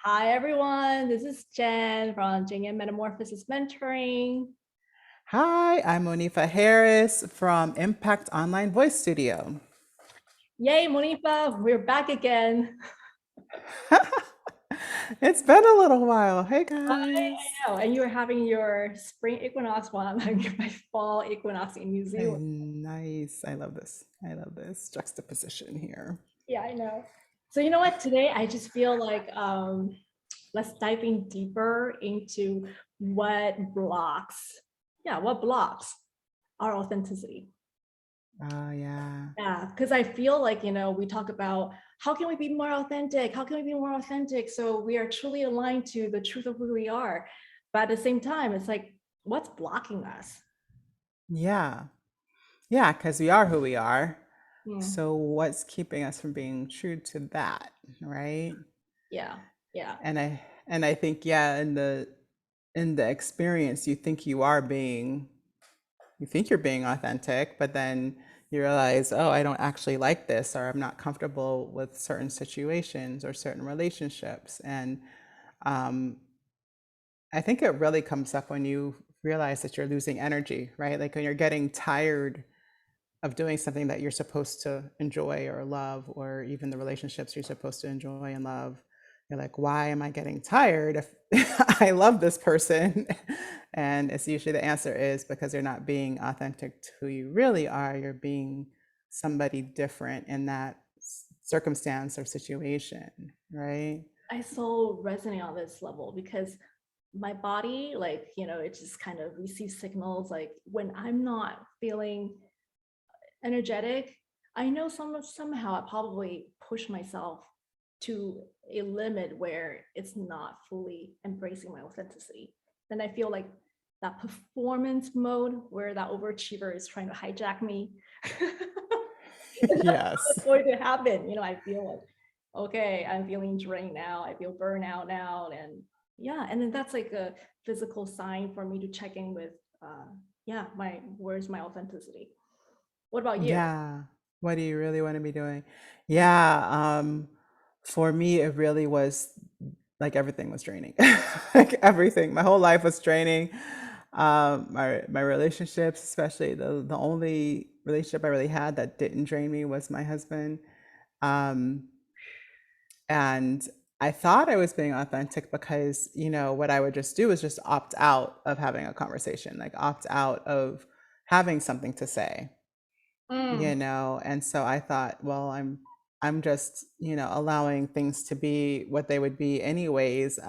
Hi, everyone. This is Jen from Jing and Metamorphosis Mentoring. Hi, I'm Monifa Harris from Impact Online Voice Studio. Yay, Monifa, we're back again. It's been a little while. Hey I guys. know, and you're having your spring equinox while I'm having my fall equinox in New Hey, Zealand. nice. I love this. I love this juxtaposition here. Yeah, I know. So you know what? Today I just feel like let's dive in deeper into what blocks our authenticity. Oh, yeah. Yeah, because I feel like, we talk about how can we be more authentic? How can we be more authentic? So we are truly aligned to the truth of who we are. But at the same time, it's like, what's blocking us? Yeah. Yeah, because we are who we are. Hmm. So what's keeping us from being true to that, right? Yeah, yeah. And I think, yeah, in the experience, you think you're being authentic, but then you realize, oh, I don't actually like this, or I'm not comfortable with certain situations or certain relationships. And um, I think it really comes up when you realize that you're losing energy, right? Like when you're getting tired of doing something that you're supposed to enjoy or love, or even the relationships you're supposed to enjoy and love. You're like, why am I getting tired if I love this person? And it's usually the answer is because you're not being authentic to who you really are. You're being somebody different in that circumstance or situation, right? I so resonate on this level because my body, it just kind of receives signals like when I'm not feeling energetic, I know somehow I probably push myself to a limit where it's not fully embracing my authenticity. Then I feel like that performance mode where that overachiever is trying to hijack me. And that's Yes. what's going to happen. I feel like, okay, I'm feeling drained now. I feel burnout now. And yeah, and then that's like a physical sign for me to check in with, yeah, where's my authenticity? What about you? Yeah. What do you really want to be doing? Yeah. For me, it really was like everything was draining. Like everything. My whole life was draining. My relationships, especially the only relationship I really had that didn't drain me was my husband. Um, and I thought I was being authentic because, what I would just do is just opt out of having a conversation, like opt out of having something to say. Mm. And so I thought, well, I'm just, allowing things to be what they would be anyways.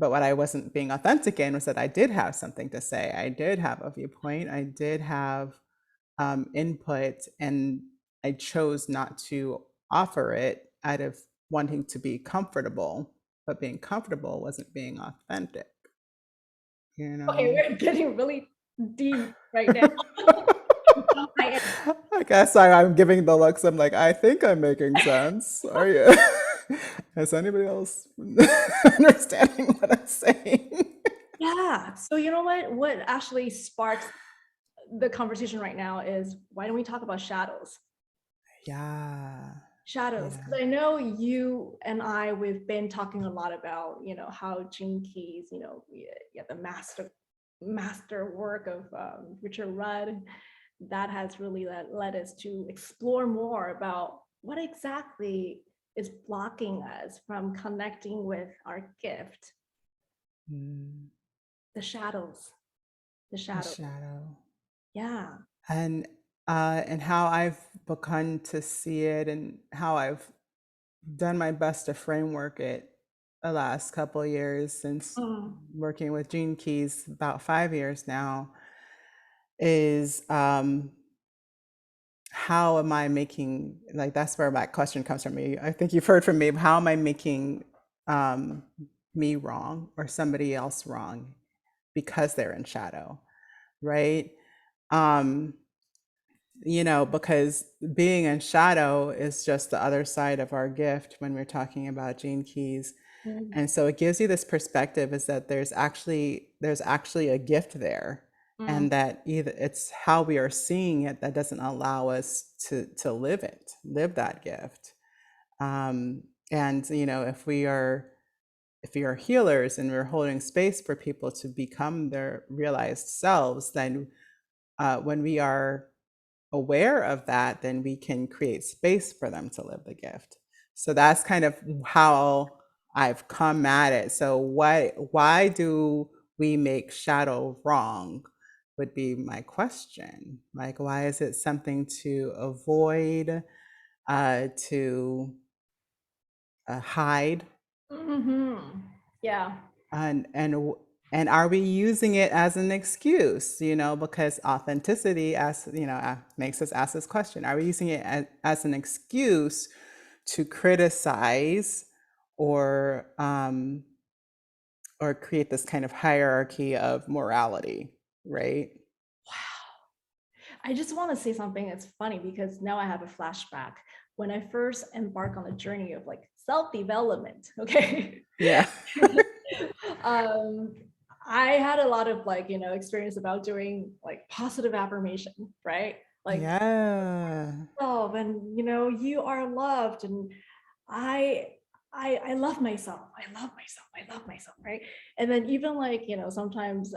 But what I wasn't being authentic in was that I did have something to say. I did have a viewpoint. I did have input, and I chose not to offer it out of wanting to be comfortable. But being comfortable wasn't being authentic, you Okay, know? we're getting really deep right now. I I guess I'm giving the looks. I'm like, I think I'm making sense. Are you? Is anybody else understanding what I'm saying? Yeah. So you know what? What actually sparks the conversation right now is why don't we talk about shadows? Yeah, Shadows. yeah, Because I know you and I, we've been talking a lot about, how Gene Keys, yeah, the master work of Richard Rudd, that has really led us to explore more about what exactly is blocking us from connecting with our gift, mm, the shadows, the the shadow. shadow, Yeah. and and how I've begun to see it, and how I've done my best to framework it the last couple of years since Mm. working with Gene Keys about 5 years now is how am I making, like, that's where my question comes from me. I think you've heard from me. How am I making um, me wrong or somebody else wrong because they're in shadow, right? Um, because being in shadow is just the other side of our gift when we're talking about Gene Keys. Mm. And so it gives you this perspective is that there's actually a gift there, Mm. and that either it's how we are seeing it that doesn't allow us to live that gift. And if we are if we are healers and we're holding space for people to become their realized selves, then when we are aware of that, then we can create space for them to live the gift. So that's kind of how I've come at it. So why do we make shadow wrong would be my question. Like, why is it something to avoid, to hide, Yeah. and are we using it as an excuse, because authenticity makes us ask this question: are we using it as an excuse to criticize or create this kind of hierarchy of morality, right? I just want to say something that's funny because now I have a flashback when I first embarked on the journey of like self-development. Okay. Yeah. um, I had a lot of like, experience about doing like positive affirmation, right? Like, Yeah. love and you are loved and I I love myself. I love myself. I love myself, right? And then even like, sometimes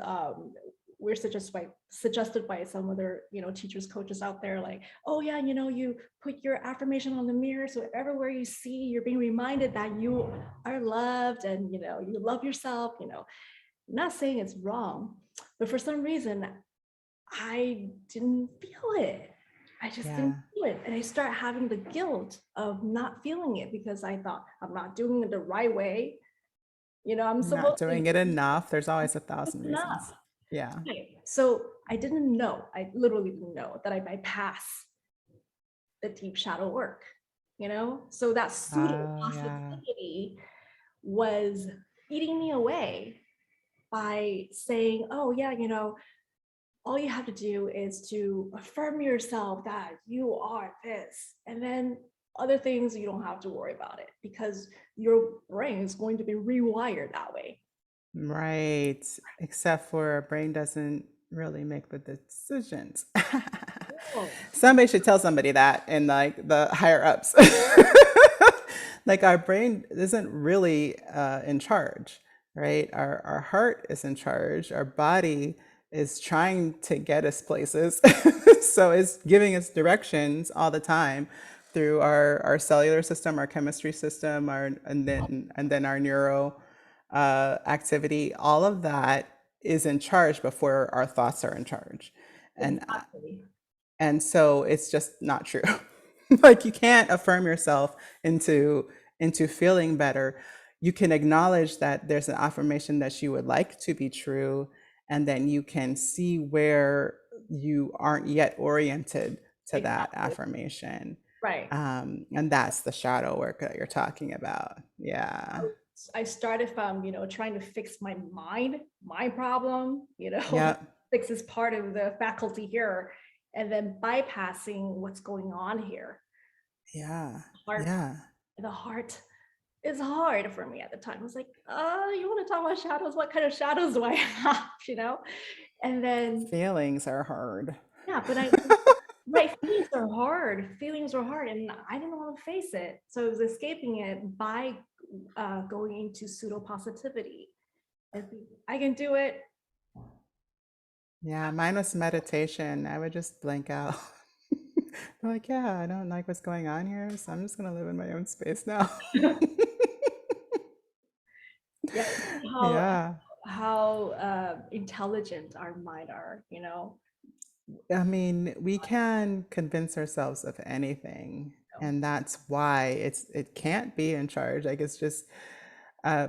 we're suggested by some other, teachers, coaches out there, like, oh yeah, you put your affirmation on the mirror. So everywhere you see, you're being reminded that you are loved and you love yourself, I'm not saying it's wrong, but for some reason I didn't feel it. I just didn't Yeah. feel it. And I start having the guilt of not feeling it because I thought I'm not doing it the right way. I'm You're not supposed to doing it enough. There's always 1,000 reasons. enough. Yeah. Right. So I didn't know. I literally didn't know that I bypass the deep shadow work, So that pseudo Oh, yeah. positivity was eating me away by saying, oh yeah, all you have to do is to affirm yourself that you are this. And then other things, you don't have to worry about it because your brain is going to be rewired that way. Right. Except for our brain doesn't really make the decisions. Oh, Somebody should tell somebody that in like the higher ups. Like our brain isn't really in charge, right? Our heart is in charge. Our body is trying to get us places. So it's giving us directions all the time through our cellular system, our chemistry system, and then our neuro activity. All of that is in charge before our thoughts are in charge. And exactly. and so it's just not true. Like you can't affirm yourself into feeling better. You can acknowledge that there's an affirmation that you would like to be true, and then you can see where you aren't yet oriented to that Exactly. affirmation. Right. And that's the shadow work that you're talking about. Yeah. I started from, trying to fix my mind, my problem, Yep. fix this part of the faculty here, and then bypassing what's going on here. Yeah. Heart, Yeah. the heart is hard for me at the time. I was like, you want to talk about shadows? What kind of shadows do I have? And then, Feelings are hard. yeah, but right, feelings are hard. Feelings are hard, and I didn't want to face it. So I was escaping it by going into pseudo positivity. And I can do it. Yeah, mine was meditation. I would just blank out. Like, yeah, I don't like what's going on here, so I'm just gonna live in my own space now. Yeah, how Yeah. intelligent our mind are. I mean, we can convince ourselves of anything, and that's why it can't be in charge. Like it's just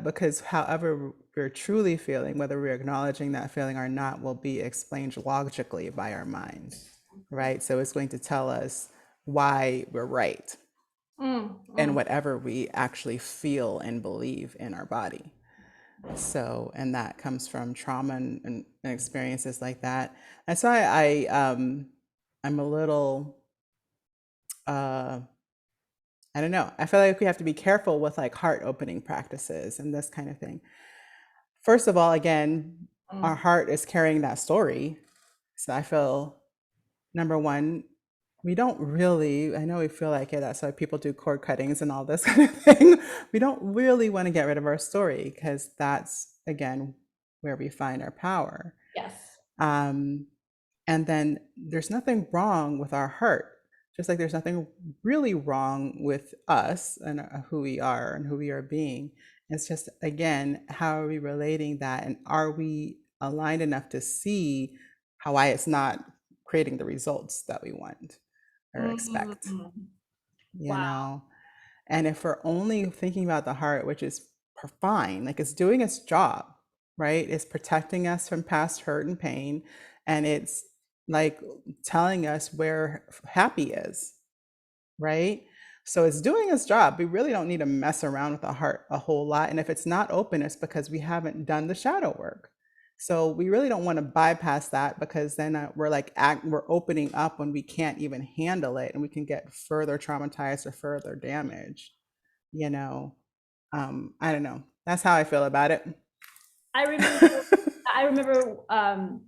because however we're truly feeling, whether we're acknowledging that feeling or not, will be explained logically by our mind, right? So it's going to tell us why we're right and whatever we actually feel and believe in our body. So, and that comes from trauma and experiences like that. That's why I'm a little, uh, I don't know. I feel like we have to be careful with like heart opening practices and this kind of thing. First of all, again, our heart is carrying that story. So I feel number one, we don't really, I know we feel like it, that's why people do cord cuttings and all this kind of thing. We don't really want to get rid of our story because that's, again, where we find our power. Yes. Um, and then there's nothing wrong with our hurt, just like there's nothing really wrong with us and who we are and who we are being. It's just, again, how are we relating that? And are we aligned enough to see how why it's not creating the results that we want or expect, Mm, you wow. know? And if we're only thinking about the heart, which is fine, like it's doing its job, right? It's protecting us from past hurt and pain. And it's like telling us where happy is, right? So it's doing its job. We really don't need to mess around with the heart a whole lot. And if it's not open, it's because we haven't done the shadow work. So we really don't want to bypass that because then we're opening up when we can't even handle it and we can get further traumatized or further damaged, you know. I don't know. That's how I feel about it. I remember, I remember,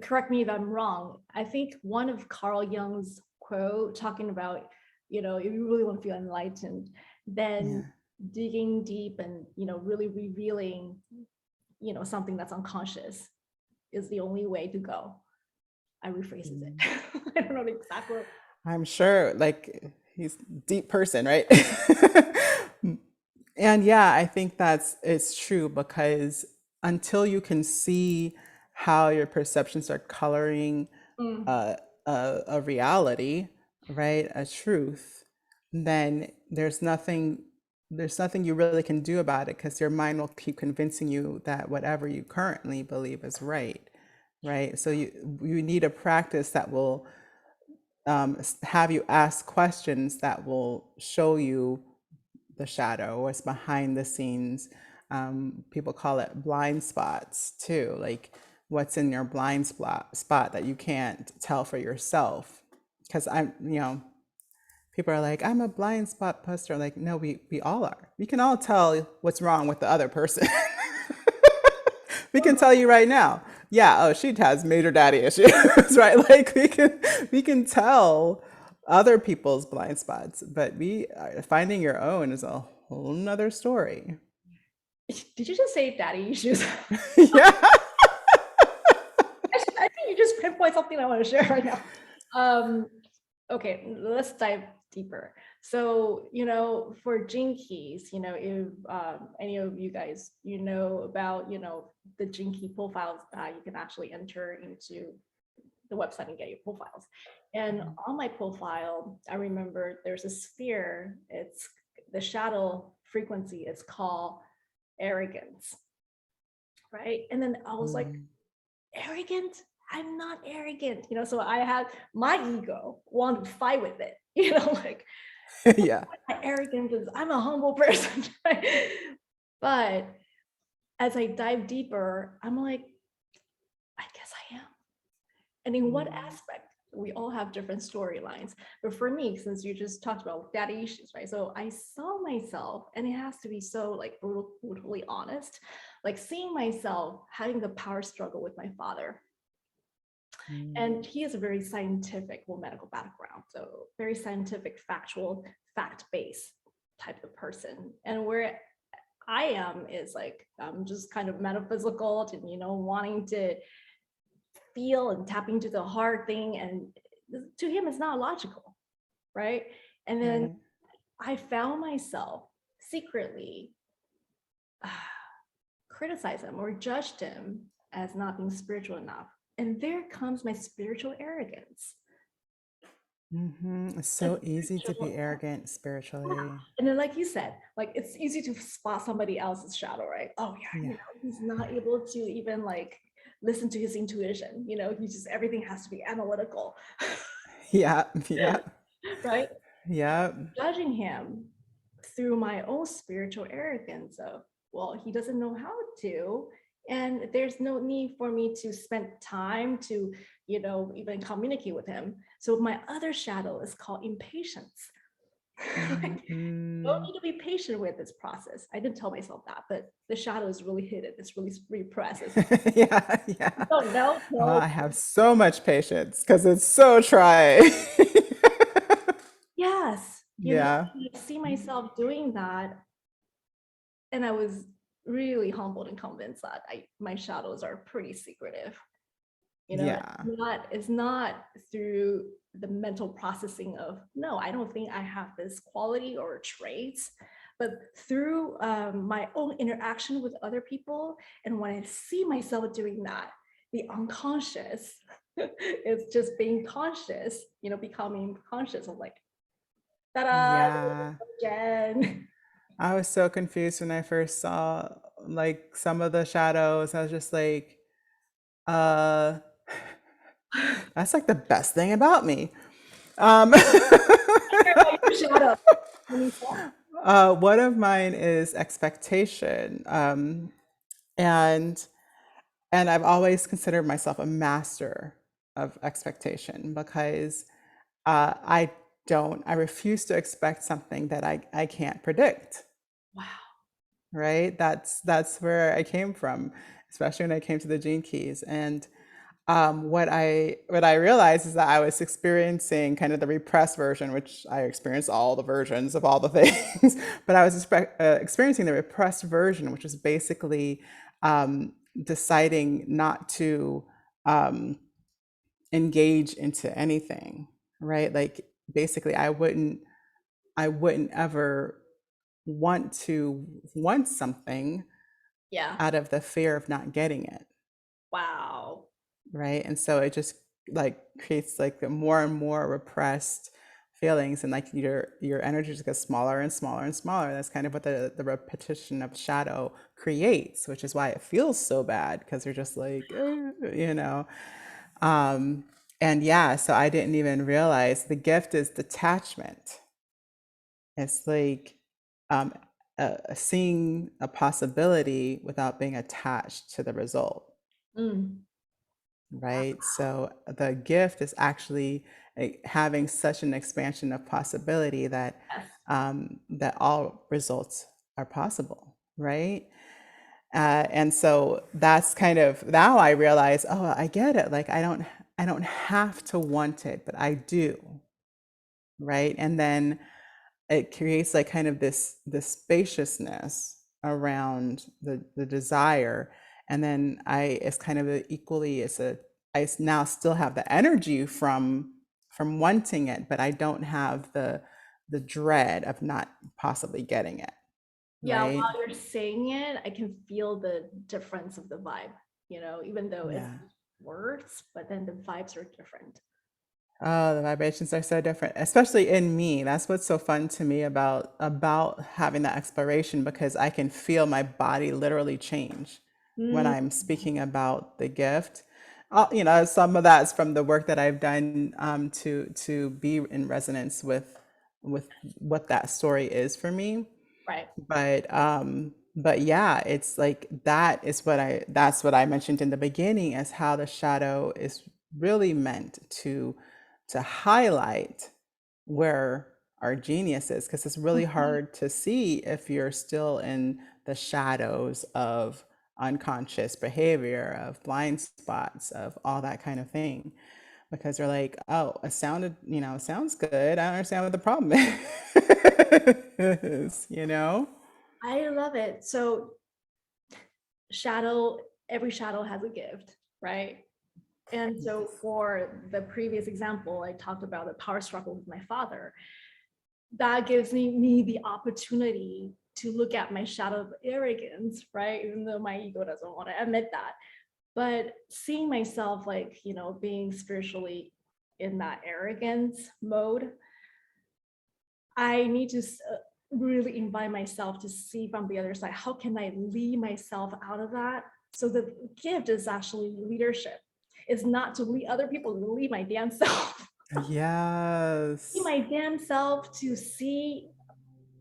correct me if I'm wrong. I think one of Carl Jung's quote talking about, if you really want to feel enlightened, then Yeah. digging deep and, really revealing, something that's unconscious is the only way to go. I rephrases it. Mm. I don't know the exact word. I'm sure, like, he's a deep person, right? And yeah, I think it's true because until you can see how your perceptions are coloring Mm, a, a reality, right, a truth, then there's nothing you really can do about it because your mind will keep convincing you that whatever you currently believe is right, right? So you need a practice that will have you ask questions that will show you the shadow, what's behind the scenes. People call it blind spots too, like what's in your blind spot that you can't tell for yourself. Because people are like, I'm a blind spot buster. Like, no, we all are. We can all tell what's wrong with the other person. We can tell you right now. Yeah, oh, she has major daddy issues, right? Like we can tell other people's blind spots, but finding your own is a whole nother story. did you just say daddy issues? Yeah. I think you just pinpoint something I want to share right now. Okay, let's dive deeper. So, for Gene Keys, if any of you guys, about, the Gene Key profiles that you can actually enter into the website and get your profiles. And on my profile, I remember there's a sphere, it's the shadow frequency is called arrogance, right? And then I was like, Mm. arrogant? I'm not arrogant, so I had my ego wanted to fight with it, like Yeah. my arrogance is I'm a humble person. Right? But as I dive deeper, I'm like, I guess I am. And in what Mm. aspect? We all have different storylines. But for me, since you just talked about daddy issues, right? So I saw myself, and it has to be so like brutally honest, like seeing myself having the power struggle with my father. Mm. And he has a very scientific, medical background, so very scientific, factual, fact-based type of person. And where I am is like I'm just kind of metaphysical and wanting to feel and tap into the hard thing. And to him, it's not logical, right? And then Right. I found myself secretly criticize him or judged him as not being spiritual enough. And there comes my spiritual arrogance. It's A so easy to be spiritual, arrogant spiritually. and then, like you said, like it's easy to spot somebody else's shadow, right? Oh yeah, Yeah. he's not able to even like listen to his intuition. He's just everything has to be analytical, Yeah. Yeah. right? Yeah. Judging him through my own spiritual arrogance of, well, he doesn't know how to, and there's no need for me to spend time to, even communicate with him. So my other shadow is called impatience. Like, don't Hmm. need to be patient with this process. I didn't tell myself that, but the shadow is really hidden. It's really repressed. It's, Yeah. Yeah. oh no, Oh, no. I have so much patience because it's so trying. Yes, Yeah. I see myself doing that, and I was really humbled and convinced that my shadows are pretty secretive. Yeah. It's not through the mental processing of, no, I don't think I have this quality or traits, but through my own interaction with other people. And when I see myself doing that, the unconscious, it's just being conscious, becoming conscious of like, ta-da, Yeah. Jen. I was so confused when I first saw like some of the shadows. I was just like, uh, that's like the best thing about me. Um, Care about your shadow. Monifa. one of mine is expectation. And and I've always considered myself a master of expectation because I refuse to expect something that I can't predict. Wow. Right? That's where I came from, especially when I came to the Gene Keys. And what I realized is that I was experiencing kind of the repressed version, which I experienced all the versions of all the things, but I was experiencing the repressed version, which is basically deciding not to um, engage into anything, right? Like basically, I wouldn't ever want something Yeah. out of the fear of not getting it, Wow. right? And so it just like creates like the more and more repressed feelings, and like your energy just gets smaller and smaller and smaller. That's kind of what the repetition of shadow creates, which is why it feels so bad because you're just like you know. um and yeah, so I didn't even realize the gift is detachment. It's like um, seeing a possibility without being attached to the result, Mm. right? So the gift is actually having such an expansion of possibility that Yes. that all results are possible, right? And so that's kind of now I realize, oh, I get it. Like I don't have to want it, but I do, right? And then it creates like kind of this spaciousness around the desire. And then it's kind of equally it's a now still have the energy from wanting it, but I don't have the dread of not possibly getting it, Yeah, right? while you're saying it, I can feel the difference of the vibe, even though it's Yeah. words, but then the vibes are different. Oh, the vibrations are so different, especially in me. That's what's so fun to me about having that exploration because I can feel my body literally change when Mm, I'm speaking about the gift. Some of that's from the work that I've done to be in resonance with what that story is for me. right. But yeah, it's like that's what I mentioned in the beginning as how the shadow is really meant to highlight where our genius is, because it's really Mhm. hard to see if you're still in the shadows of unconscious behavior, of blind spots, of all that kind of thing. Because they're like, oh, it sounds good. I don't understand what the problem is. I love it. So every shadow has a gift, right? And so for the previous example, I talked about the power struggle with my father. That gives me the opportunity to look at my shadow of arrogance, right? Even though my ego doesn't want to admit that. But seeing myself like, being spiritually in that arrogance mode, I need to really invite myself to see from the other side, how can I lead myself out of that? So the gift is actually leadership. It's not to lead other people, to lead my damn self. Lead Yes. my damn self to see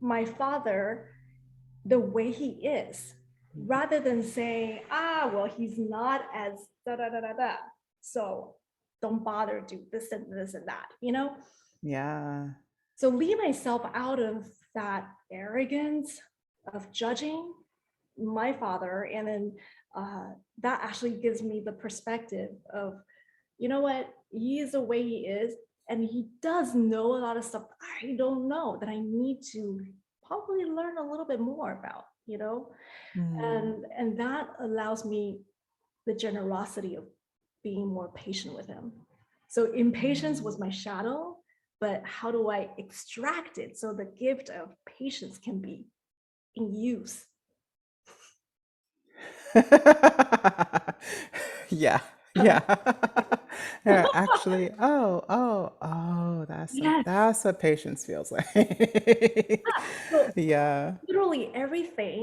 my father the way he is, rather than saying, well, he's not as da da da da da. So don't bother do this and that. Yeah. So leave myself out of that arrogance of judging my father. And then that actually gives me the perspective of, you know what, he is the way he is. And he does know a lot of stuff I don't know that I need to probably learn a little bit more about, you know? Mm. And that allows me the generosity of being more patient with him. So impatience was Mm. my shadow, but how do I extract it so the gift of patience can be in use? Yeah, yeah. Yeah, actually, Yes. that's what patience feels like. So Yeah, literally everything,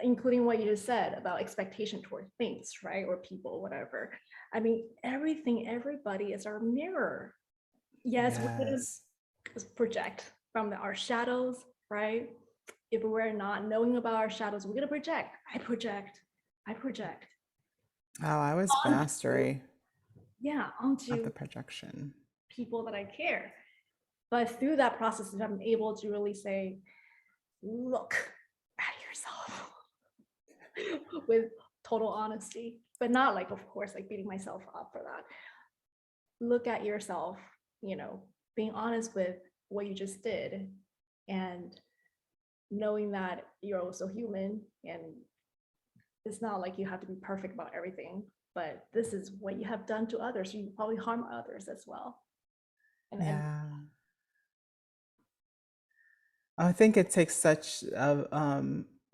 including what you just said about expectation toward things, right? Or people, whatever. I mean, everything, everybody is our mirror. Yes, we're gonna yes. project from our shadows, right? If we're not knowing about our shadows, we're gonna project. I project Oh, I was onto, mastery yeah, of the onto projection. people that I care. But through that process, I'm able to really say, look at yourself with total honesty, but not like, of course, like beating myself up for that. Look at yourself, you know, being honest with what you just did and knowing that you're also human and it's not like you have to be perfect about everything, but this is what you have done to others. So you probably harm others as well. And Yeah. I think it takes such of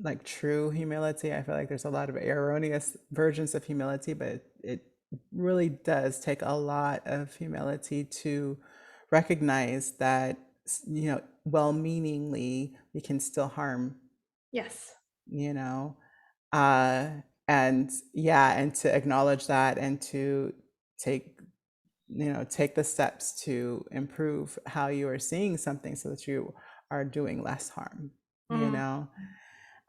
like true humility. I feel like there's a lot of erroneous versions of humility, but it really does take a lot of humility to recognize that, well-meaningly we can still harm, yes. you know. Uh and yeah, and to acknowledge that and to take take the steps to improve how you are seeing something so that you are doing less harm, you Mm, know.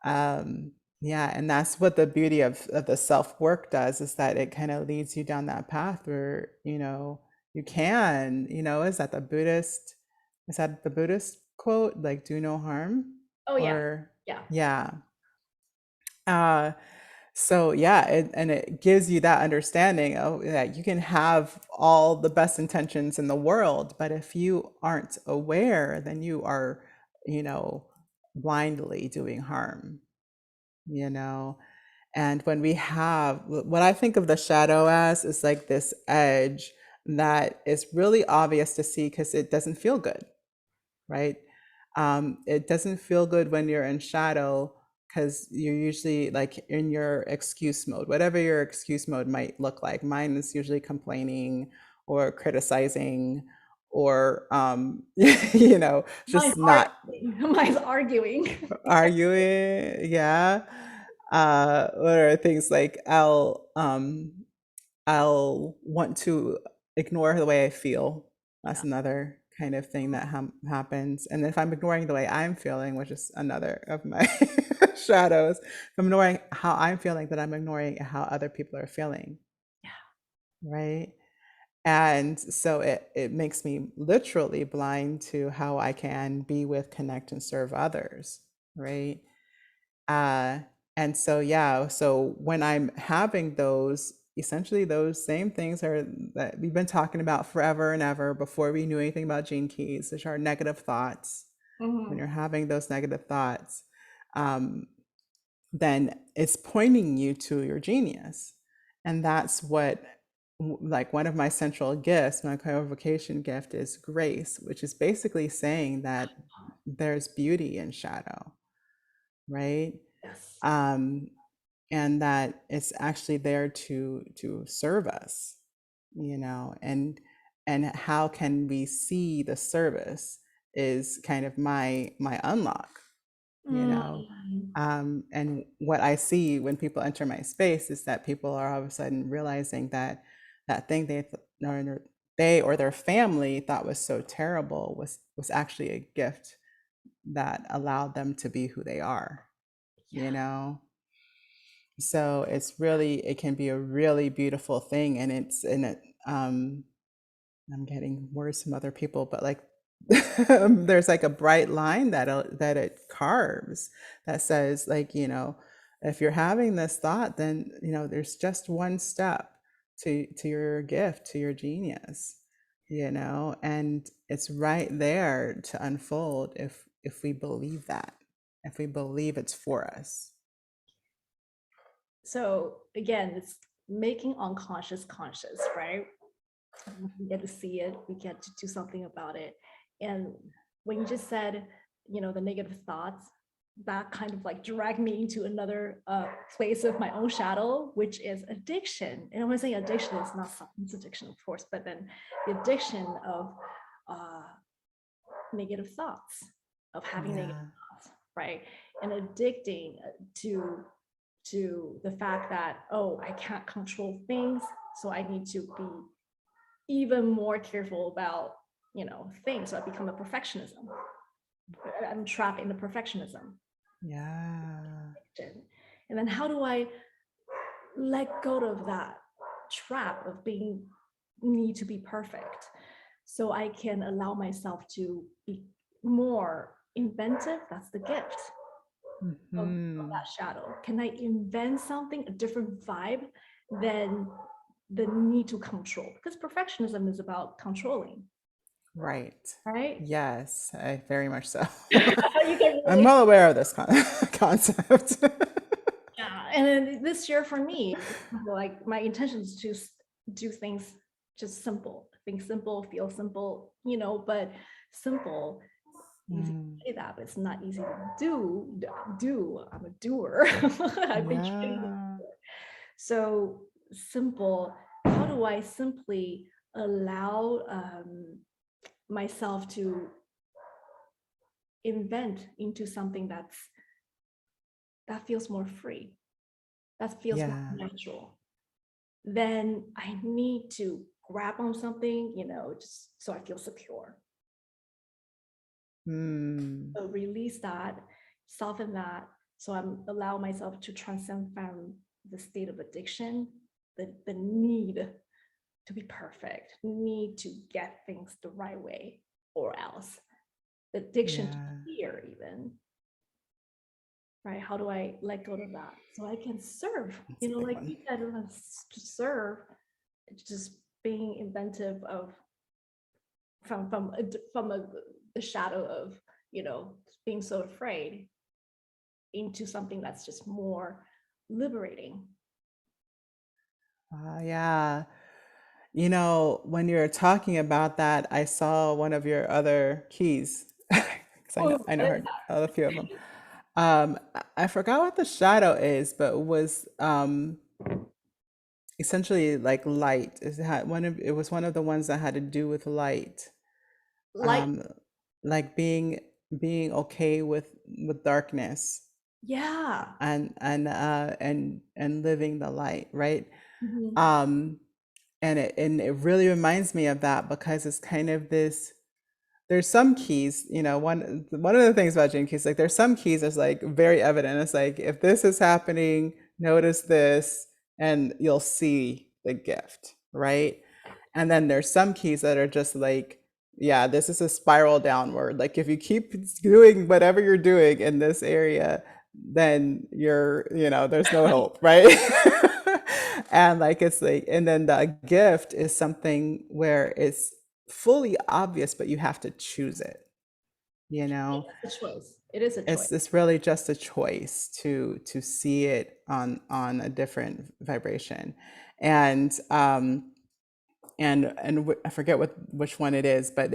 um yeah, and that's what the beauty of the self work does, is that it kind of leads you down that path where you can, is that the Buddhist quote, like, do no harm? oh yeah. Or Yeah. yeah. uh so yeah, and it gives you that understanding of that you can have all the best intentions in the world, but if you aren't aware, then you are, you know, blindly doing harm, you know. And when we have, what I think of the shadow as is like this edge that is really obvious to see because it doesn't feel good, right? It doesn't feel good when you're in shadow because you're usually like in your excuse mode, whatever your excuse mode might look like. Mine is usually complaining or criticizing or, Mine's just not arguing. Mine's arguing. arguing. Yeah. What are things like I'll want to ignore the way I feel. That's Yeah. another kind of thing that happens. And if I'm ignoring the way I'm feeling, which is another of my shadows, if I'm ignoring how I'm feeling, then I'm ignoring how other people are feeling, Yeah. right? And so it makes me literally blind to how I can be with, connect, and serve others, right? Uh, and so, yeah, so when I'm having those, essentially those same things are that we've been talking about forever and ever before we knew anything about Gene Keys, which are negative thoughts. When Mhm. you're having those negative thoughts, um, then it's pointing you to your genius. And that's what, like, one of my central gifts, my convocation gift, is grace, which is basically saying that there's beauty in shadow, right? Yes. um, and that it's actually there to serve us, and how can we see the service is kind of my unlock, you know. Mm. And what I see when people enter my space is that people are all of a sudden realizing that that thing they or their family thought was so terrible was actually a gift that allowed them to be who they are, you Yeah. know. So it can be a really beautiful thing, and I'm getting words from other people, but like there's like a bright line that it carves that says, like, if you're having this thought, then there's just one step to your gift, to your genius, and it's right there to unfold if we believe that, if we believe it's for us. So again, it's making unconscious conscious, right? We get to see it, we get to do something about it. And when you just said, the negative thoughts, that kind of like dragged me into another place of my own shadow, which is addiction. And when I say addiction, it's not substance addiction, of course, but then the addiction of negative thoughts, of having negative Yeah. thoughts, right? And addicting to the fact that, oh, I can't control things, so I need to be even more careful about things. So I become a perfectionism. I'm trapped in the perfectionism. Yeah. And then how do I let go of that trap of being need to be perfect, so I can allow myself to be more inventive? That's the gift of Hmm. that shadow. Can I invent something, a different vibe than the need to control? Because perfectionism is about controlling, Right. right? Yes, I very much so. You can I'm really, well aware of this concept. yeah. And then this year for me, like my intention is to do things just simple, think simple, feel simple, but simple, easy to Mm. say that, but it's not easy to do. I'm a doer. I've been trained. Yeah. So simple, how do I simply allow myself to invent into something that feels more free, that feels more Yeah. natural? Then I need to grab on something, just so I feel secure. Hmm. So release that, soften that, so I'm allow myself to transcend from the state of addiction, the need to be perfect, need to get things the right way, or else the addiction to Yeah. fear, even, right? How do I let go of that so I can serve? That's a big Like one. you said, to serve, it's just being inventive of from the shadow of being so afraid into something that's just more liberating. Yeah. When you're talking about that, I saw one of your other keys because I know Oh, I know what is her a few of them. I forgot what the shadow is, but it was essentially like light. It was one of the ones that had to do with light, light? um, like being okay with darkness Yeah. and living the light, right? Mhm. Um, and it really reminds me of that because it's kind of this. There's some keys, one of the things about Gene Keys, like there's some keys that's like very evident. It's like if this is happening, notice this, and you'll see the gift, right? And then there's some keys that are just like, yeah, this is a spiral downward. Like if you keep doing whatever you're doing in this area, then there's no hope, right? And like it's like, and then the gift is something where it's fully obvious, but you have to choose it. You know, It's a choice. It is a choice. it's really just a choice to see it on a different vibration, and I forget which one it is, but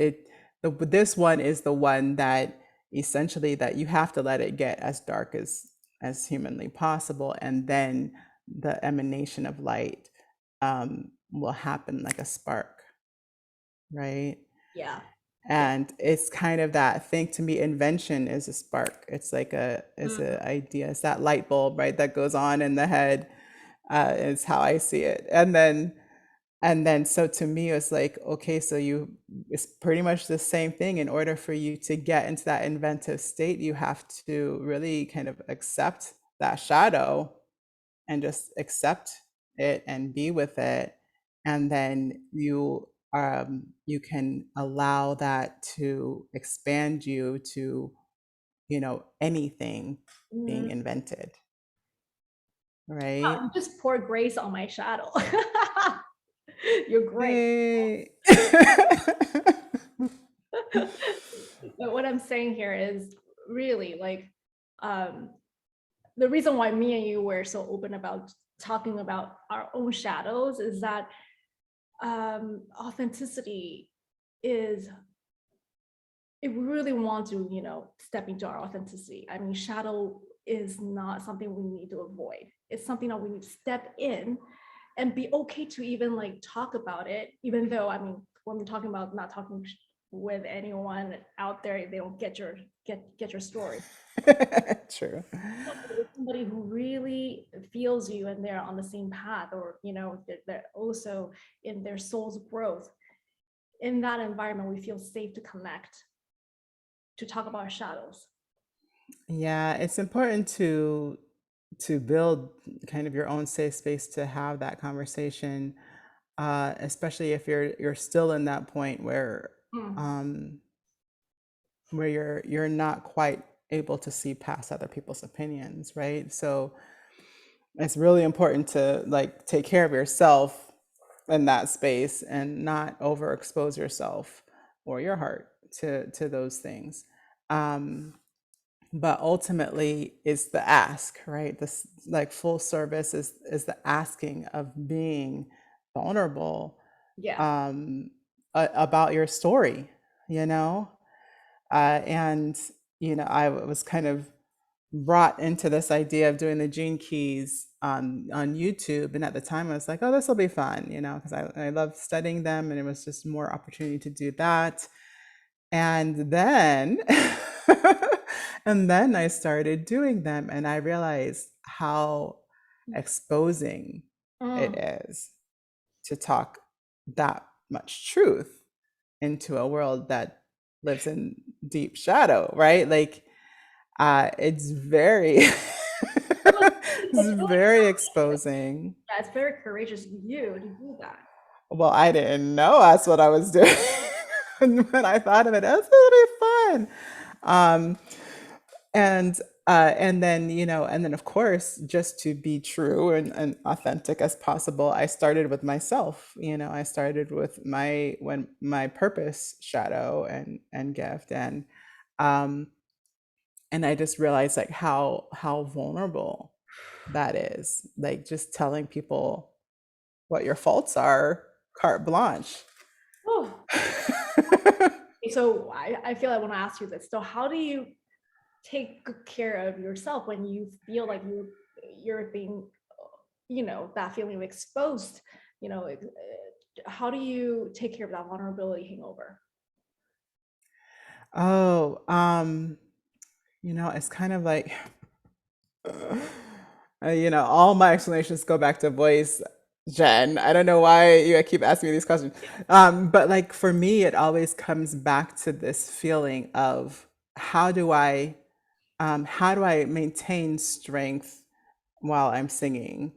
this one is the one that essentially that you have to let it get as dark as humanly possible, and then the emanation of light will happen like a spark, right? Yeah. Yeah. And it's kind of that thing. To me, invention is a spark. It's like it's Mm. a idea. It's that light bulb, right, that goes on in the head, is how I see it. And then so to me it's like, okay, so it's pretty much the same thing. In order for you to get into that inventive state, you have to really kind of accept that shadow and just accept it and be with it, and then you can allow that to expand you to anything being Mm. invented, right? You just pour grace on my shadow. You're great. Yay. But what I'm saying here is really like, um, the reason why me and you were so open about talking about our own shadows is that authenticity is, if we really want to, step into our authenticity, I mean, shadow is not something we need to avoid. It's something that we need to step in and be okay to even like talk about it, even though, I mean, when we're talking about not talking with anyone out there, if they don't get your story. True. But with somebody who really feels you and they're on the same path, or they're also in their soul's growth, in that environment we feel safe to connect, to talk about our shadows. Yeah, it's important to build kind of your own safe space to have that conversation, especially if you're still in that point Mm, um, where you're not quite able to see past other people's opinions, right? So it's really important to like take care of yourself in that space and not overexpose yourself or your heart to those things. Um, but ultimately is the ask, right? This like full service is the asking of being vulnerable, yeah. um, about your story, you know. And I was kind of brought into this idea of doing the Gene Keys on YouTube, and at the time I was like, oh, this will be fun, because I love studying them, and it was just more opportunity to do that. And then and then I started doing them, and I realized how exposing it Mm. is to talk that much truth into a world that lives in deep shadow, right? Like it's very Well, it's it's really, very exposing. yeah, it's very courageous of you to do that. Well, I didn't know that's what I was doing. When I thought of it, that's gonna be fun. Um, and and then and then of course, just to be true and authentic as possible, I started with myself. I started with my purpose shadow and gift, um and I just realized like how vulnerable that is, like just telling people what your faults are, carte blanche. Oh, so I feel like I want to ask you this. So how do you take good care of yourself when you feel like you're being, that feeling of exposed, how do you take care of that vulnerability hangover? Oh, it's kind of like all my explanations go back to voice, Jen. I don't know why you keep asking me these questions. But like for me, it always comes back to this feeling of how do I how do I maintain strength while I'm singing?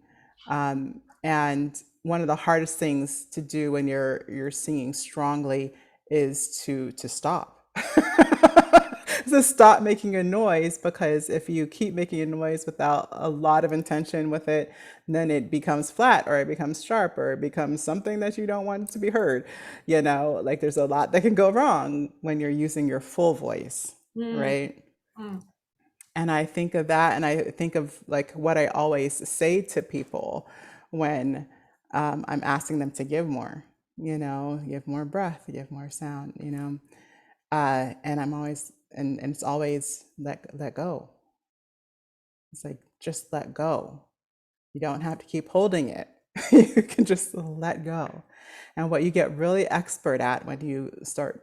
And one of the hardest things to do when you're singing strongly is to stop. To stop making a noise, because if you keep making a noise without a lot of intention with it, then it becomes flat, or it becomes sharp, or it becomes something that you don't want to be heard. Like there's a lot that can go wrong when you're using your full voice, Mm, right? mm, And I think of that, and I think of like what I always say to people when I'm asking them to give more, give more breath, give more sound, and I'm always, and it's always let go. It's like, just let go. You don't have to keep holding it. You can just let go. And what you get really expert at when you start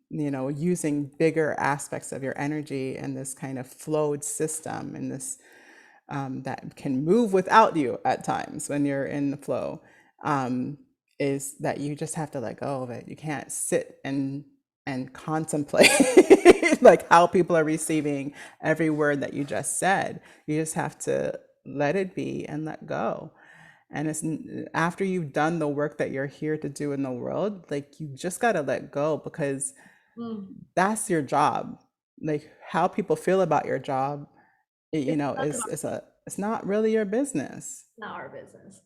using bigger aspects of your energy and this kind of flowed system, and this that can move without you at times when you're in the flow, um, is that you just have to let go of it. You can't sit and contemplate like how people are receiving every word that you just said. You just have to let it be and let go. And it's after you've done the work that you're here to do in the world, like you just got to let go, because mm. that's your job. Like how people feel about your job, It's none of is a it's not really your business. not our business.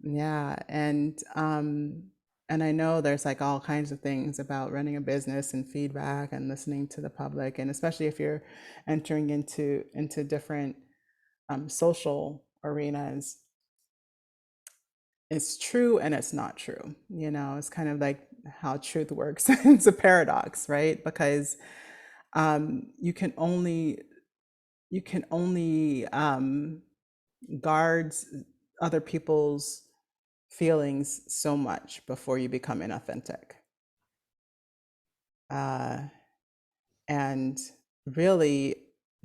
Yeah, and I know there's like all kinds of things about running a business and feedback and listening to the public, and especially if you're entering into different social arenas, it's true and it's not true. You know, it's kind of like how truth works. It's a paradox, right? Because you can only guard other people's feelings so much before you become inauthentic. Uh, and really,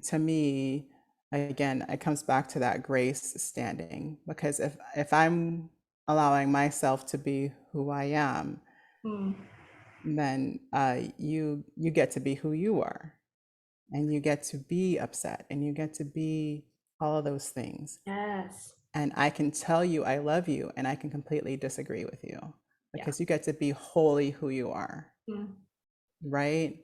to me, again, it comes back to that grace standing. Because if I'm allowing myself to be who I am, Mm. then you get to be who you are, and you get to be upset, and you get to be all of those things. Yes. And I can tell you I love you, and I can completely disagree with you, Yeah. because you get to be wholly who you are, Mm. right?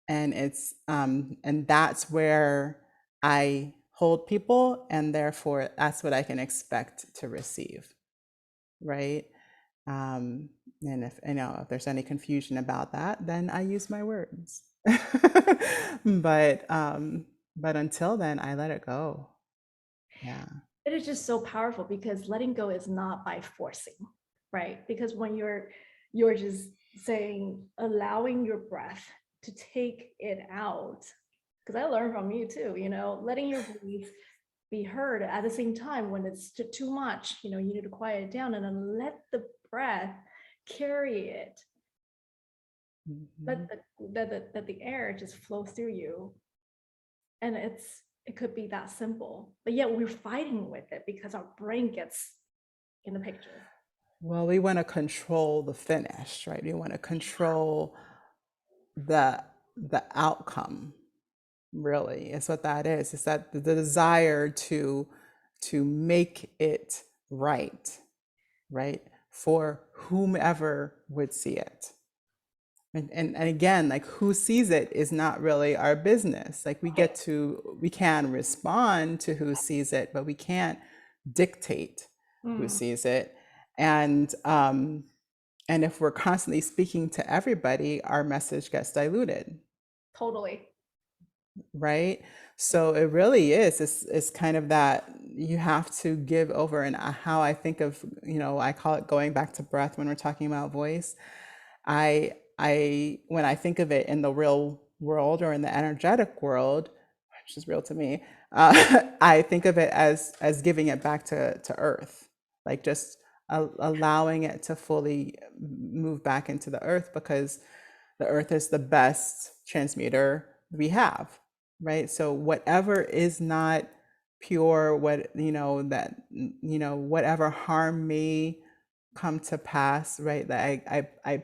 And it's and that's where I hold people, and therefore that's what I can expect to receive, right? Um, and if if there's any confusion about that, then I use my words. but but until then, I let it go. Yeah. It is just so powerful because letting go is not by forcing, right? Because when you're just saying, allowing your breath to take it out, because I learned from you too, letting your breathe be heard at the same time. When it's too much, you need to quiet it down and then let the breath carry it. Mhm. Let the air just flow through you. And it could be that simple, but yet we're fighting with it because our brain gets in the picture. Well, we want to control the finish, right? We want to control the the outcome. Really, is what that is. It's that the desire to make it right, right, for whomever would see it. And again, like, who sees it is not really our business. Like, we can respond to who sees it, but we can't dictate who Mm, sees it. And if we're constantly speaking to everybody, our message gets diluted, totally. right? So it really is. It's kind of that you have to give over. And how I think of, I call it going back to breath when we're talking about voice. When I think of it in the real world or in the energetic world, which is real to me, I think of it as giving it back to earth, like just allowing it to fully move back into the earth, because the earth is the best transmuter we have, right? So whatever is not pure, whatever harm may come to pass, right? That I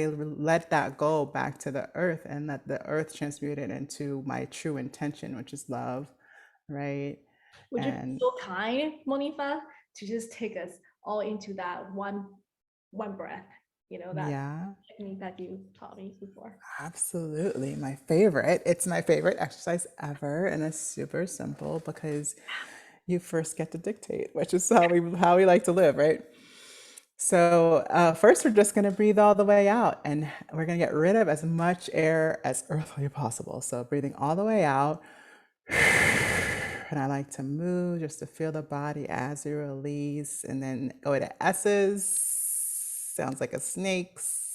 let that go back to the earth, and let the earth transmute it into my true intention, which is love, right? Would you be And so kind, Monifa, to just take us all into that one breath, that yeah, technique that you taught me before? absolutely. My favorite. It's my favorite exercise ever, and it's super simple because you first get to dictate, which is how we like to live, right? So first, we're just going to breathe all the way out, and we're going to get rid of as much air as earthly possible. So breathing all the way out. And I like to move just to feel the body as you release, and then go to S's. Sounds like a snake's.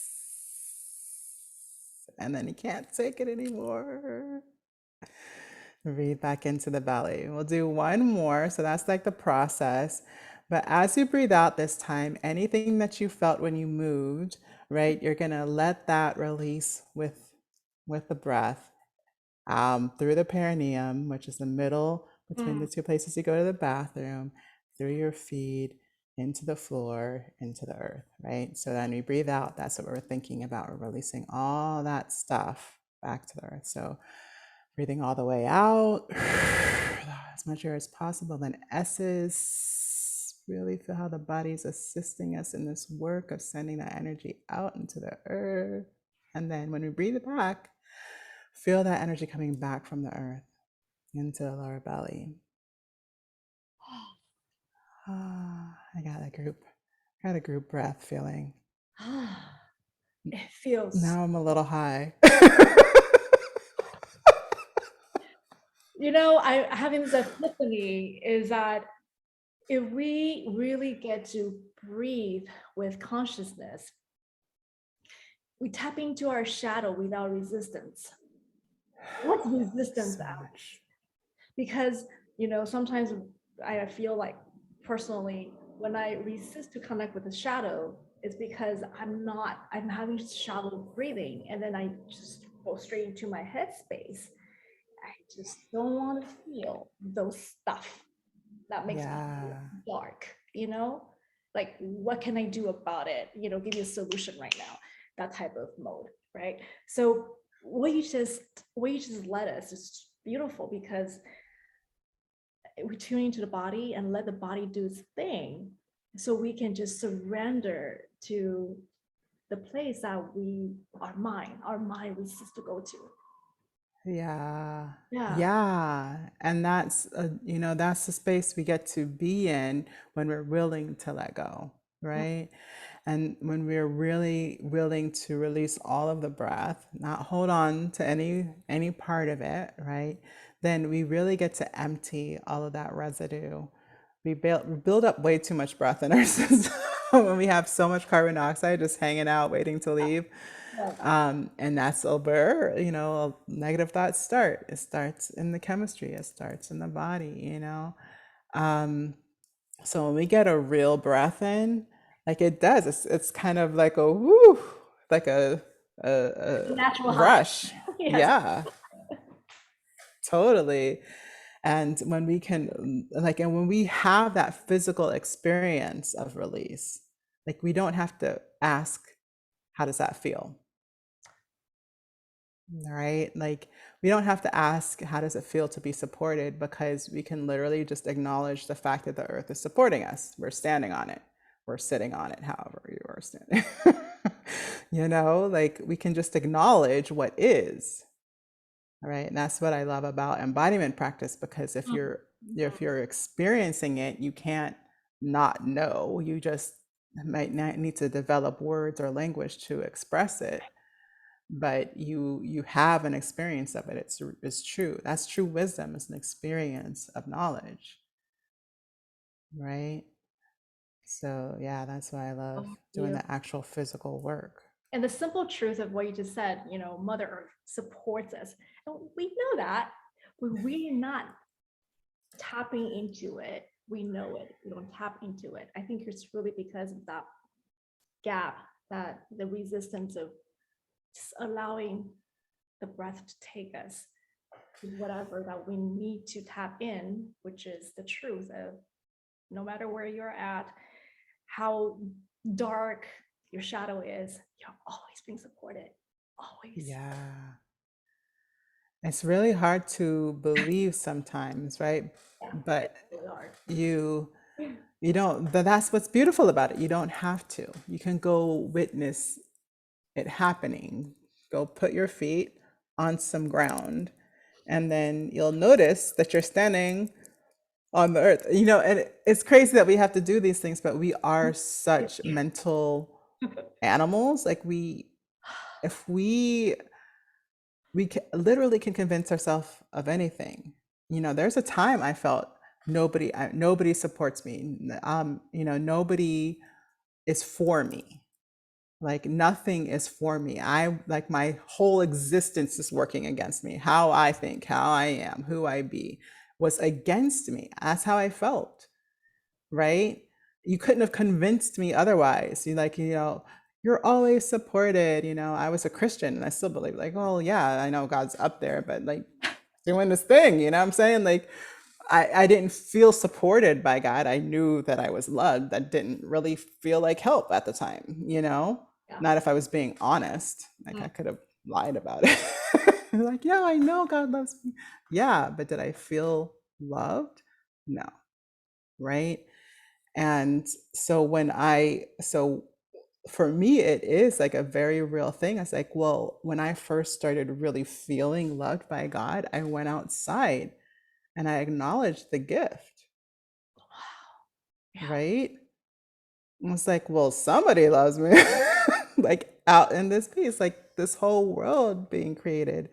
And then you can't take it anymore. Breathe back into the belly. We'll do one more. So that's like the process. But as you breathe out this time, anything that you felt when you moved, right, you're going to let that release with the breath, through the perineum, which is the middle between the Mm, two places you go to the bathroom, through your feet, into the floor, into the earth, right? So then we breathe out. That's what we're thinking about. We're releasing all that stuff back to the earth. So breathing all the way out, as much air as possible. Then S's. Really feel how the body's assisting us in this work of sending that energy out into the earth. And then when we breathe it back, feel that energy coming back from the earth into the lower belly. got a group breath feeling. It feels, Now I'm a little high. I having this epiphany is that if we really get to breathe with consciousness, we tap into our shadow without resistance. What's resistance So at? much. Because, sometimes I feel like personally, when I resist to connect with the shadow, it's because I'm having shallow breathing and then I just go straight into my headspace. I just don't want to feel those stuff that makes me feel Yeah. dark. Like, what can I do about it? Give you a solution right now, that type of mode, right? So what you just led us is beautiful because we tune into the body and let the body do its thing so we can just surrender to the place that our mind resists to go to. Yeah. Yeah. Yeah. And that's the space we get to be in when we're willing to let go, Yeah. right? And when we're really willing to release all of the breath, not hold on to any part of it, right? Then we really get to empty all of that residue. We build up way too much breath in our system when we have so much carbon dioxide just hanging out, waiting to leave. Yeah. And that's where, negative thoughts start. It starts in the chemistry, it starts in the body. Um, so when we get a real breath in, like it does, it's kind of like a whoo, like It's a a natural high. rush. Yes. Yeah, totally. And when we can, and when we have that physical experience of release, like we don't have to ask, how does that feel? Right? Like we don't have to ask, how does it feel to be supported? Because we can literally just acknowledge the fact that the earth is supporting us. We're standing on it. We're sitting on it, however you are standing. Like we can just acknowledge what is. Right. And that's what I love about embodiment practice, because if Mhm. you're experiencing it, you can't not know. You just might not need to develop words or language to express it, but you have an experience of it. It's true. That's true wisdom. It's an experience of knowledge, right? So yeah, that's why I love Oh, doing you. the actual physical work. And the simple truth of what you just said, Mother Earth supports us. And we know that, but we're not tapping into it. We know it. We don't tap into it. I think it's really because of that gap, that the resistance of just allowing the breath to take us to whatever that we need to tap in, which is the truth of no matter where you're at, how dark your shadow is, you're always being supported. Always. Yeah. It's really hard to believe sometimes, right? Yeah, it's But really hard. you you don't, but that's what's beautiful about it. You don't have to. You can go witness it happening. Go put your feet on some ground, and then you'll notice that you're standing on the earth. And it's crazy that we have to do these things, but we are such mental animals. Like if we literally can convince ourselves of anything. There's a time I felt nobody supports me. Nobody is for me. Like nothing is for me. I like my whole existence is working against me. How I think, how I am, who I be was against me. That's how I felt, right? You couldn't have convinced me otherwise. You're always supported. I was a Christian and I still believe, like, oh yeah, I know God's up there, but like doing this thing, what I'm saying? Like I didn't feel supported by God. I knew that I was loved. That didn't really feel like help at the time. Yeah. Not if I was being honest. Like I could have lied about it. Like, yeah, I know God loves me. Yeah, but did I feel loved? No, right? And so for me, it is like a very real thing. It's like, well, when I first started really feeling loved by God, I went outside and I acknowledged the gift, Wow. Yeah. right? It's like, well, somebody loves me. Like out in this piece, like this whole world being created.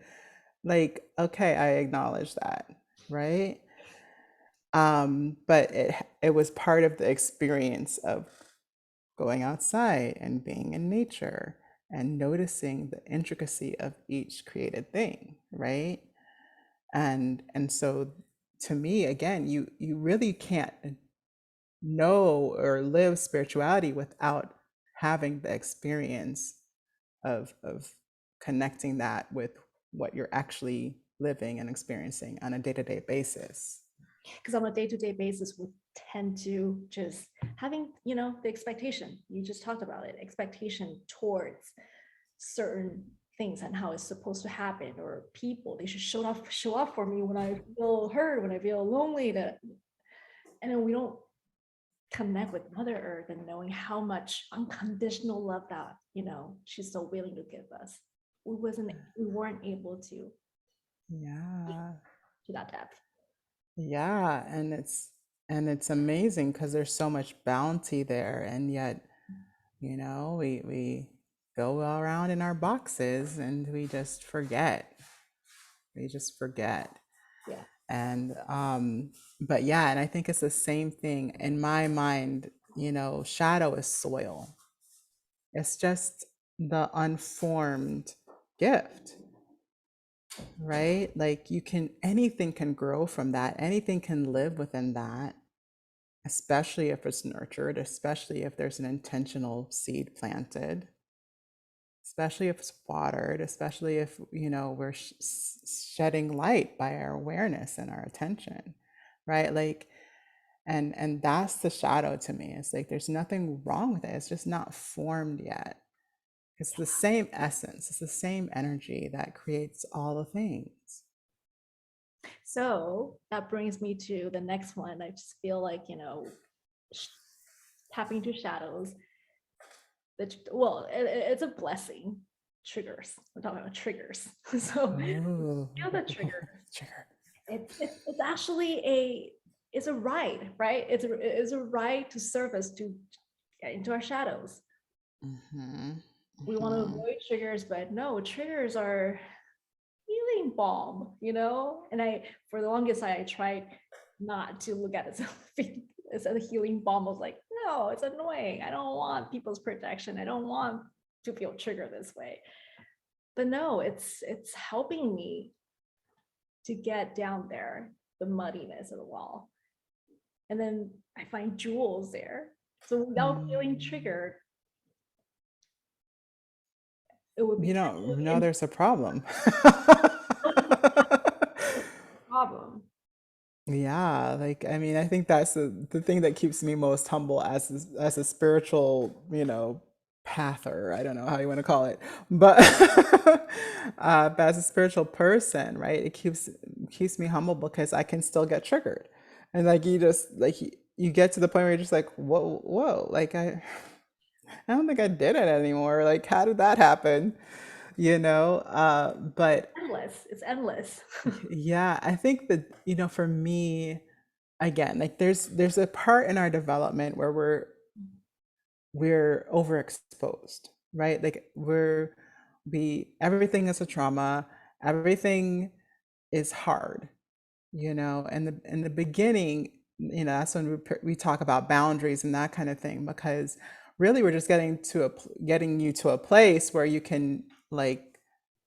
Like, okay, I acknowledge that, right? But it was part of the experience of going outside and being in nature and noticing the intricacy of each created thing, right? And so to me, again, you really can't know or live spirituality without having the experience of connecting that with what you're actually living and experiencing on a day-to-day basis. Because on a day-to-day basis, we tend to just having, the expectation, you just talked about it, expectation towards certain things and how it's supposed to happen, or people, they should show up for me when I feel hurt, when I feel lonely, and then we don't connect with Mother Earth and knowing how much unconditional love that, she's so willing to give us. We weren't able Yeah. to that depth. Yeah, and it's amazing because there's so much bounty there, and yet, we go around in our boxes and we just forget. We just forget. Yeah. And but yeah, and I think it's the same thing in my mind, shadow is soil. It's just the unformed gift, right? Like anything can grow from that, anything can live within that, especially if it's nurtured, especially if there's an intentional seed planted, especially if it's watered, especially if, we're shedding light by our awareness and our attention, right? Like, and that's the shadow to me. It's like there's nothing wrong with it. It's just not formed yet. It's the same essence, it's the same energy that creates all the things. So that brings me to the next one. I just feel like, tapping into shadows, it's a blessing. Triggers. We're talking about triggers. So Ooh. the trigger. Trigger. It's actually it's a right, right? It's a right to serve us to get into our shadows. Mm-hmm. We want to avoid triggers, but no, triggers are healing balm, And for the longest, I tried not to look at it as a healing balm. I was like, no, it's annoying. I don't want people's protection. I don't want to feel triggered this way. But no, it's helping me to get down there, the muddiness of the wall. And then I find jewels there. So without feeling triggered, it would be there's a problem. problem. Yeah, like I mean, I think that's the thing that keeps me most humble as a spiritual, pather. I don't know how you want to call it, but but as a spiritual person, right? It keeps me humble because I can still get triggered, and like you just like you get to the point where you're just like, whoa, like I don't think I did it anymore. Like, how did that happen? But Endless. It's endless. yeah, I think that, for me, again, like there's a part in our development where we're overexposed, right? Like everything is a trauma, everything is hard, in the beginning, that's when we talk about boundaries and that kind of thing, because really we're just getting you to a place where you can like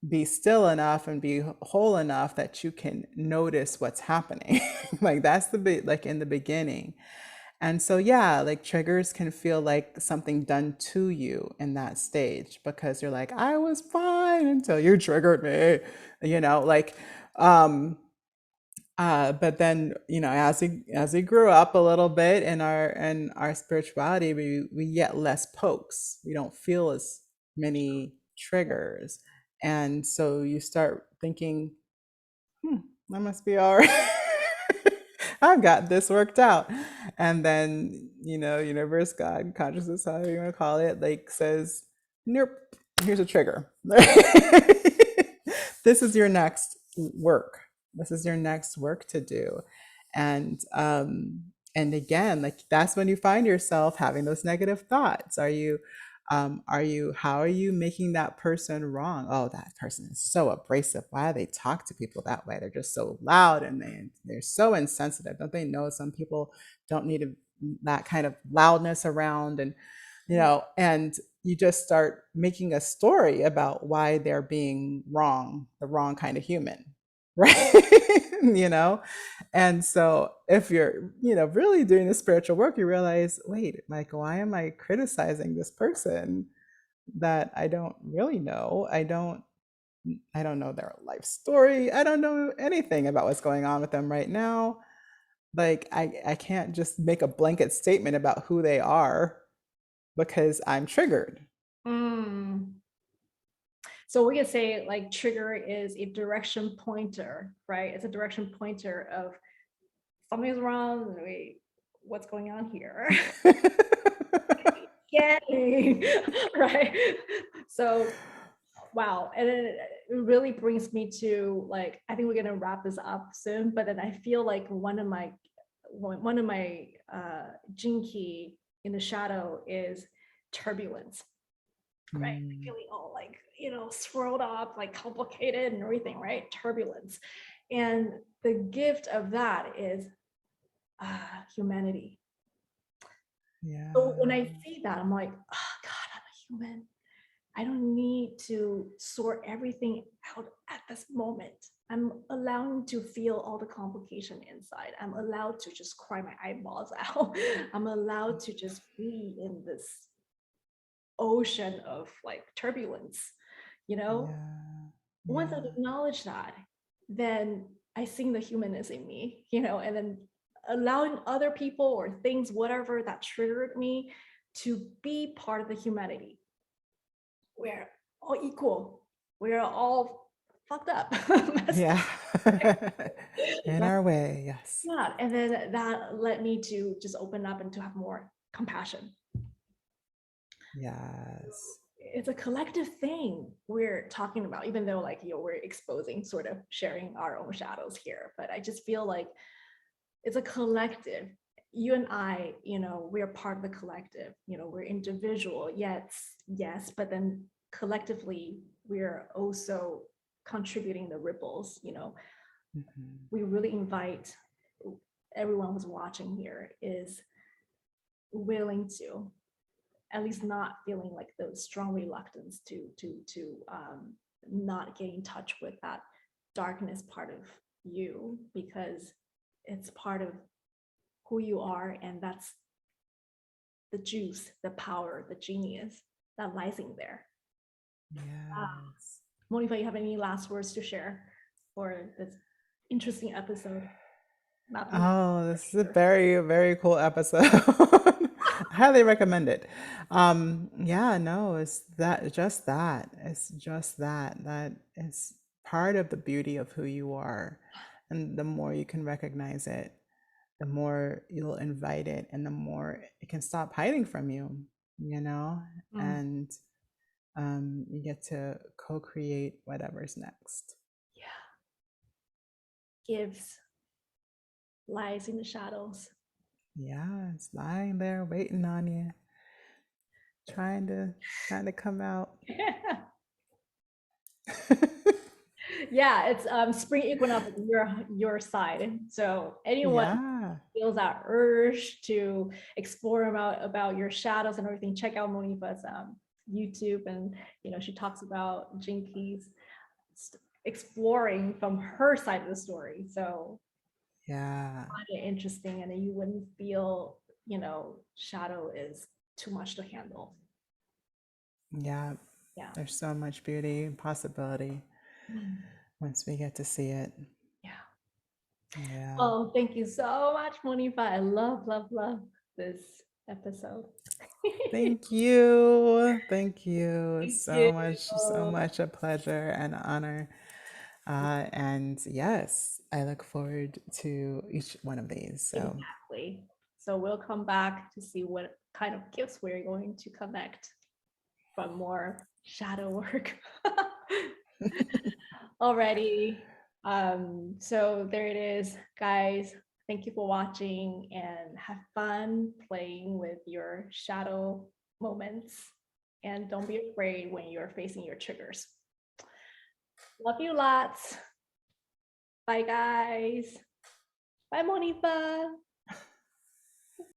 be still enough and be whole enough that you can notice what's happening. Like that's like in the beginning. And so yeah, like triggers can feel like something done to you in that stage, because you're like, I was fine until you triggered me, like but then, as we grew up a little bit in our spirituality, we get less pokes. We don't feel as many triggers. And so you start thinking, I must be all right. I've got this worked out. And then, universe, God, consciousness, however you want to call it, like says, nope, here's a trigger. This is your next work. This is your next work to do. And And again, like that's when you find yourself having those negative thoughts. How are you making that person wrong? Oh, that person is so abrasive. Why do they talk to people that way? They're just so loud and they're so insensitive. Don't they know some people don't need that kind of loudness around? And and you just start making a story about why they're being wrong, the wrong kind of human, right? you know and so if you're really doing the spiritual work, you realize, wait, like, why am I criticizing this person that I don't really know? I don't know their life story. I don't know anything about what's going on with them right now. Like, I can't just make a blanket statement about who they are because I'm triggered. Mm. So we can say like trigger is a direction pointer, right? It's a direction pointer of something's wrong. Wait, what's going on here? Yay, right? So wow, and then it really brings me to like, I think we're gonna wrap this up soon, but then I feel like one of my gene key in the shadow is turbulence, right? Mm, Feeling all like, swirled up, like complicated and everything, right? Turbulence. And the gift of that is humanity. So when I yeah. see that, I'm like, oh God, I'm a human. I don't need to sort everything out at this moment. I'm allowed to feel all the complication inside. I'm allowed to just cry my eyeballs out. I'm allowed to just be in this ocean of like turbulence, you know? Yeah. Once I Yeah. acknowledge that, then I sing the humanness in me, and then allowing other people or things, whatever that triggered me, to be part of the humanity. We're all equal. We're all fucked up, messed Yeah. up. In Right? our way, yes. Yeah. And then that led me to just open up and to have more compassion. Yes. It's a collective thing we're talking about, even though like we're exposing, sort of sharing our own shadows here. But I just feel like it's a collective. You and I, we're part of the collective. We're individual, yes, but then collectively we're also contributing the ripples. Mhm. We really invite everyone who's watching here is willing to at least not feeling like those strong reluctance to not get in touch with that darkness part of you, because it's part of who you are, and that's the juice, the power, the genius that lies in there. Yes. Monifa, you have any last words to share for this interesting episode about the Oh, this is a very, very cool episode. I highly recommend it. Yeah, no, it's that, just that. It's just that. That is part of the beauty of who you are. And the more you can recognize it, the more you'll invite it, and the more it can stop hiding from you, you know? Mm, And you get to co-create whatever's next. yeah, gives lies in the shadows. Yeah, it's lying there waiting on you, trying to come out. Yeah, it's spring equinox on your side. So anyone Yeah. feels that urge to explore about your shadows and everything, check out Monifa's YouTube, and she talks about Jinkies exploring from her side of the story. So Yeah. find it interesting, and then you wouldn't feel shadow is too much to handle. Yeah. Yeah. There's so much beauty and possibility Mm. once we get to see it. Yeah. Yeah. Oh, thank you so much, Monifa. I love this episode. Thank you. Thank you. It's Thank you. so much a pleasure and honor. And yes, I look forward to each one of these. So, Exactly. So we'll come back to see what kind of gifts we're going to connect from more shadow work. Already. So there it is, guys. Thank you for watching, and have fun playing with your shadow moments. And don't be afraid when you're facing your triggers. Love you lots. Bye, guys. Bye, Monifa.